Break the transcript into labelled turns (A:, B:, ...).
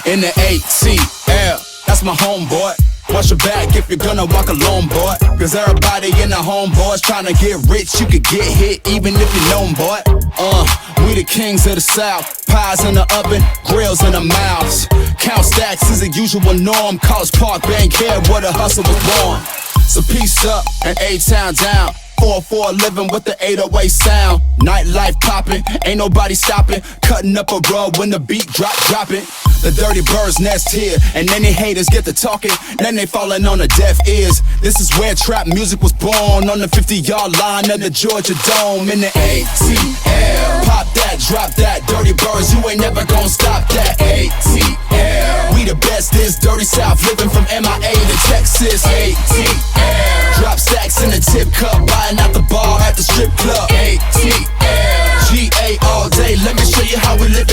A: in the ATL. That's my homeboy. Watch your back if you're gonna walk alone, boy. Cause everybody in the homeboys tryna get rich. You could get hit even if you know 'em, boy. We the kings of the South. Pies in the oven, grills in the mouths. Count stacks is a usual norm. College Park, Bankhead, where the hustle was born. So peace up and A-Town down. 4-4 living with the 808 sound. Nightlife popping, ain't nobody stopping. Cutting up a rug when the beat dropping. The dirty birds nest here, and then they haters get to talking. Then they falling on the deaf ears. This is where trap music was born, on the 50-yard line of the Georgia Dome in the ATL. Pop that, drop that, dirty birds, you ain't never gonna stop that. ATL. We the best, this dirty South, living from MIA to Texas. ATL. Drop stacks in the tip cup, buying out the bar at the strip club. ATL. GA all day, let me show you how we live.